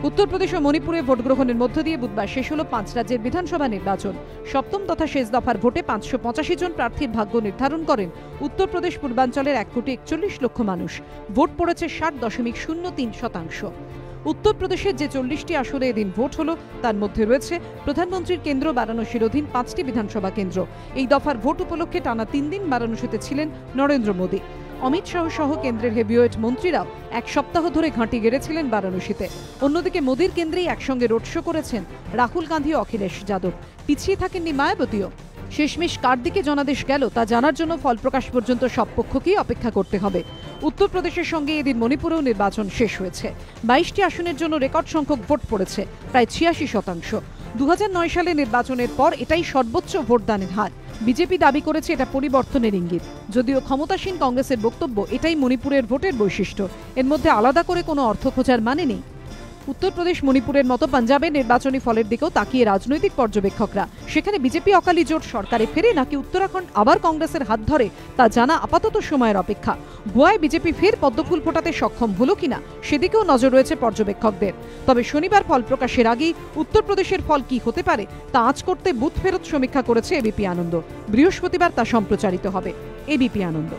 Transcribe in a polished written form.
উত্তরপ্রদেশ ও মণিপুরে ভোট গ্রহণের মধ্য দিয়ে বুধবার শেষ হল 5 রাজ্যের বিধানসভা নির্বাচন। সপ্তম তথা শেষ দফার ভোটে 585 জন প্রার্থীর ভাগ্য নির্ধারণ করেন উত্তরপ্রদেশ পূর্বাঞ্চলের 1,41,00,000 মানুষ। ভোট পড়েছে 60.03%। উত্তরপ্রদেশের যে 40টি আসনে এদিন ভোট হলো তার মধ্যে রয়েছে প্রধানমন্ত্রীর কেন্দ্র বারাণসীর অধীন 5টি বিধানসভা কেন্দ্র। এই দফার ভোট উপলক্ষে টানা 3 দিন বারাণসীতে ছিলেন নরেন্দ্র মোদী। অমিত শাহ সহ কেন্দ্রের হেভিওয়েট মন্ত্রীরাও এক সপ্তাহ ধরে ঘাঁটি গেড়েছিলেন বারাণসীতে। অন্যদিকে মোদীর কেন্দ্রেই একসঙ্গে রোড শো করেছেন রাহুল গান্ধী ও অখিলেশ যাদব। পিছিয়ে থাকেননি মায়াবতীও। শেষমেশ কার দিকে জনাদেশ গেল তা জানার জন্য ফল প্রকাশ পর্যন্ত সব পক্ষকেই অপেক্ষা করতে হবে। উত্তরপ্রদেশের সঙ্গে এদিন মণিপুরেও নির্বাচন শেষ হয়েছে। 22টি আসনের জন্য রেকর্ড সংখ্যক ভোট পড়েছে, প্রায় 86%। 2009 সালে নির্বাচনের পর এটাই সর্বোচ্চ ভোটদানের হার। বিজেপি দাবি করেছে এটা পরিবর্তনের ইঙ্গিত, যদিও ক্ষমতাসীন কংগ্রেসের বক্তব্য এটাই মণিপুরের ভোটের বৈশিষ্ট্য। এর মধ্যে আলাদা করে কোনো অর্থ খোঁজার মানে নেই। উত্তরপ্রদেশ মণিপুরের মতো পাঞ্জাবের নির্বাচনী ফলের দিকেও তাকিয়ে রাজনৈতিক পর্যবেক্ষকরা। সেখানে বিজেপি অকালি জোট সরকারে ফেরে নাকি উত্তরাখণ্ড আবার কংগ্রেসের হাত ধরে তা জানা আপাতত সময়ের অপেক্ষা। গোয়ায় বিজেপি ফের পদ্মফুল ফোটাতে সক্ষম হলো কিনা সেদিকেও নজর রয়েছে পর্যবেক্ষকদের। তবে শনিবার ফল প্রকাশের আগেই উত্তরপ্রদেশের ফল কি হতে পারে তা আঁচ করতে বুথ ফেরত সমীক্ষা করেছে এবিপি আনন্দ। বৃহস্পতিবার তা সম্প্রচারিত হবে এবিপি আনন্দ।